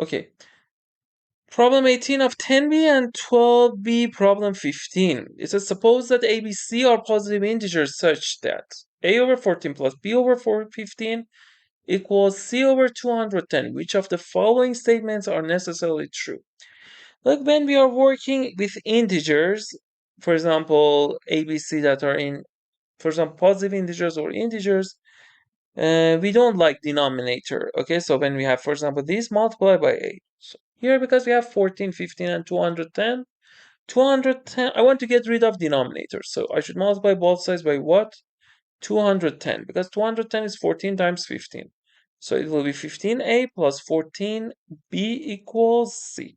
Okay. Problem 18 of 10b and 12b, problem 15. It says, suppose that a, b, c are positive integers such that a over 14 plus b over 15 equals c over 210. Which of the following statements are necessarily true? Like when we are working with integers, for example, a, b, c that are in, for example, positive integers or integers, we don't like denominator. Okay, so when we have, for example, this multiplied by 8. So here, because we have 14, 15, and 210, I want to get rid of denominator. So I should multiply both sides by what? 210, because 210 is 14 times 15. So it will be 15a plus 14b equals c.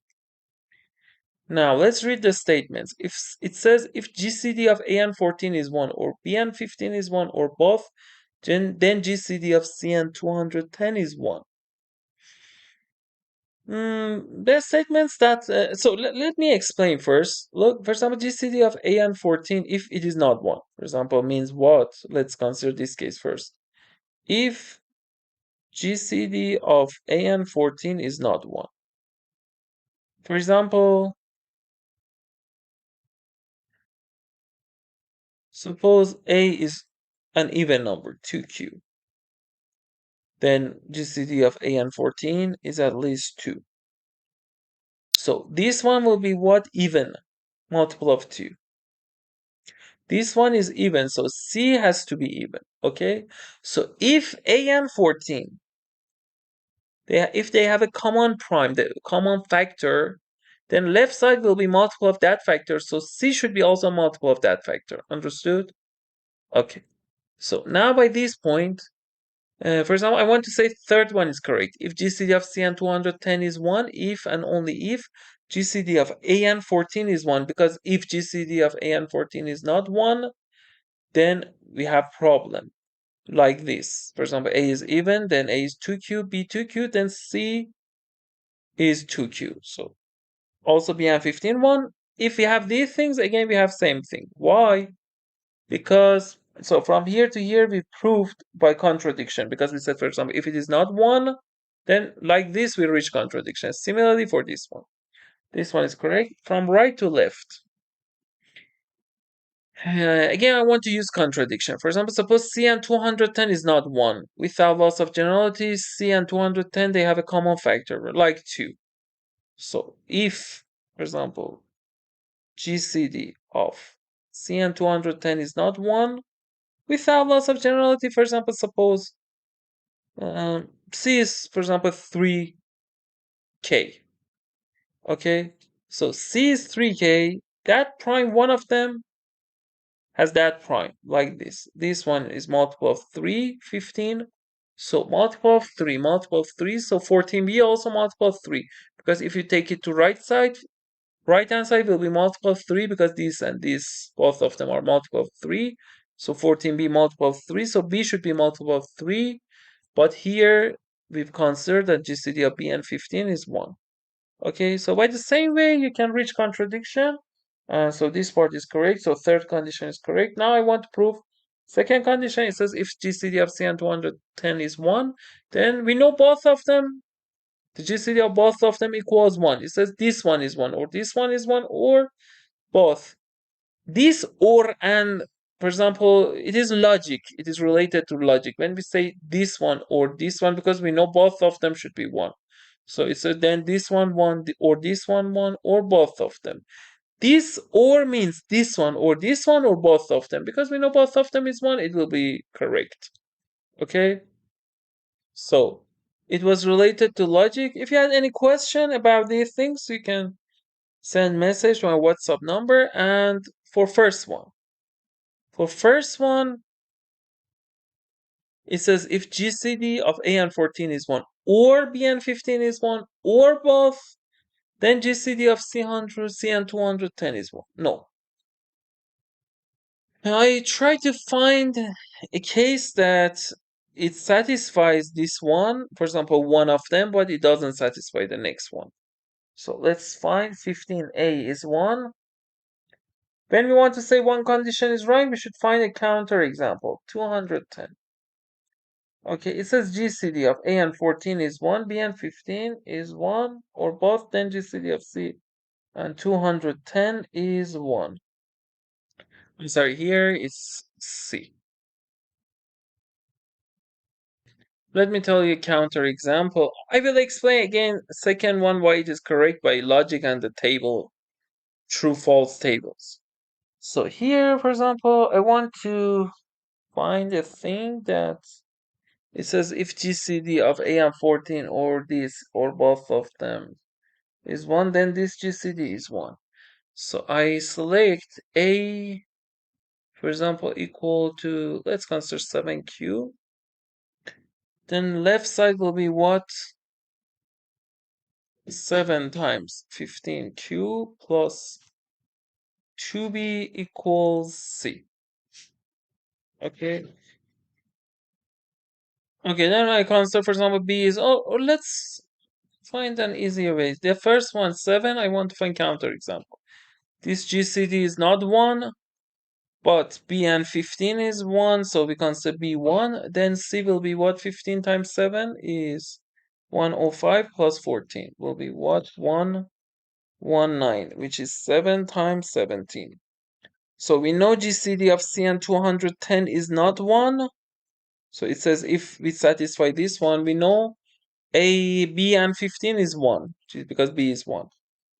Now let's read the statements. If it says if GCD of a and 14 is 1 or b and 15 is 1 or both, then GCD of c and 210 is 1. There are statements that, so let me explain first. Look, for example, GCD of a and 14, if it is not 1, for example, means what? Let's consider this case first. If GCD of a and 14 is not 1, for example, suppose a is an even number, 2q, then GCD of a and 14 is at least 2. So this one will be what? Even, multiple of 2. This one is even, so C has to be even, okay? So if a and 14, if they have a common prime, the common factor, then left side will be multiple of that factor, so C should be also multiple of that factor. Understood? Okay. So now by this point, for example, I want to say third one is correct. If GCD of C and 210 is 1, if and only if GCD of A and 14 is 1, because if GCD of A and 14 is not 1, then we have problem like this. For example, A is even, then A is 2q, B 2q, then C is 2q. So also B and 15, 1. If we have these things, again, we have same thing. Why? Because, so from here to here, we proved by contradiction, because we said, for example, if it is not 1, then like this, we reach contradiction. Similarly for this one is correct. From right to left, again, I want to use contradiction. For example, suppose C and 210 is not 1. Without loss of generality, C and 210, they have a common factor, like 2. So if, for example, GCD of C and 210 is not 1, without loss of generality, for example, suppose C is, for example, 3k. Okay, so C is 3k. That prime, one of them, has that prime, like this. This one is multiple of 3, 15. So multiple of 3, so 14b also multiple of 3. Because if you take it to right hand side will be multiple of 3, because this and this, both of them are multiple of 3. So 14b multiple of 3, so b should be multiple of 3. But here we've considered that GCD of b and 15 is 1. Okay, so by the same way you can reach contradiction. So this part is correct. So third condition is correct. Now I want to prove second condition. It says if GCD of C and 210 is 1, then we know both of them. The GCD of both of them equals 1. It says this one is 1, or this one is 1, or both. This or and, for example, it is logic. It is related to logic. When we say this one or this one, because we know both of them should be 1. So it says then this one 1, or this one 1, or both of them. This or means this one or both of them. Because we know both of them is 1, it will be correct. Okay? So it was related to logic. If you had any question about these things, you can send message to my WhatsApp number. And for first one, it says if GCD of A and 14 is 1, or B and 15 is 1, or both, then GCD of C and 210 is 1. No. I try to find a case that it satisfies this one, for example, one of them, but it doesn't satisfy the next one. So let's find 15a is 1. When we want to say one condition is right, we should find a counterexample, 210. Okay, it says GCD of A and 14 is 1, B and 15 is 1, or both, then GCD of C and 210 is 1. I'm sorry, here it's C. Let me tell you a counterexample. I will explain again second one why it is correct by logic and the table, true false tables. So here, for example, I want to find a thing that it says if GCD of A and 14 or this or both of them is 1, then this GCD is 1. So I select A, for example, equal to, let's consider 7Q. Then left side will be what? 7 times 15Q plus 2B equals C. Okay. Okay, then I consider, for example, B is, or let's find an easier way. The first one, 7, I want to find counterexample. This GCD is not 1, but B and 15 is 1, so we consider B 1. Then C will be what? 15 times 7 is 105 plus 14 will be what? 119, which is 7 times 17. So we know GCD of C and 210 is not 1. So it says if we satisfy this one, we know A, B, and 15 is 1, because B is 1.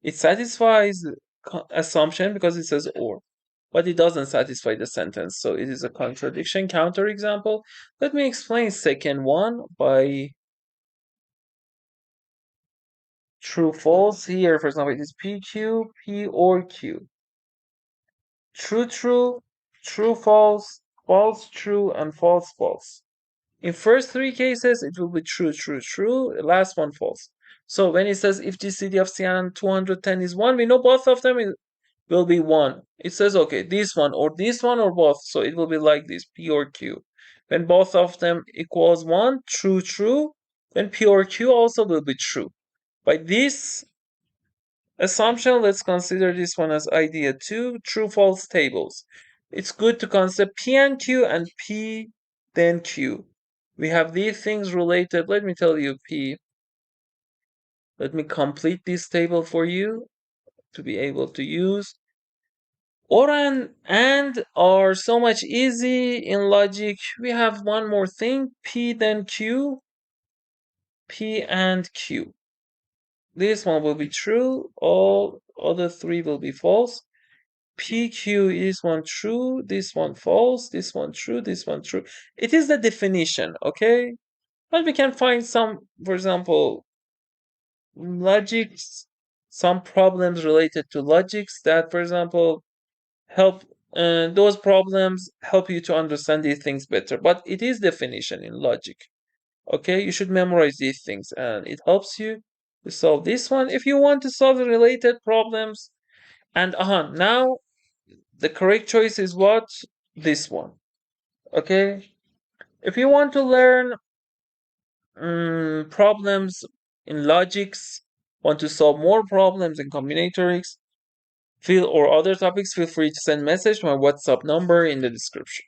It satisfies the assumption because it says or, but it doesn't satisfy the sentence. So it is a contradiction counterexample. Let me explain second one by true false. Here, for example, it is PQ, P or Q. True, true, true, false, false, true, and false, false. In first three cases, it will be true, true, true. Last one false. So when it says if GCD of CN 210 is 1, we know both of them will be 1. It says, okay, this one or both. So it will be like this, P or Q. When both of them equals 1, true, true, then P or Q also will be true. By this assumption, let's consider this one as idea 2, true-false tables. It's good to consider P and Q and P, then Q. We have these things related. Let me tell you P. Let me complete this table for you to be able to use. Or and are so much easy in logic. We have one more thing, P then Q, P and Q. This one will be true, all other three will be false. PQ is one true, this one false, this one true, this one true. It is the definition, okay? But we can find some, for example, logics, some problems related to logics that, for example, help those problems help you to understand these things better. But it is definition in logic. Okay, you should memorize these things and it helps you to solve this one. If you want to solve related problems, and now the correct choice is what? This one. Okay, if you want to learn problems in logics, want to solve more problems in combinatorics, or other topics, feel free to send message to my WhatsApp number in the description.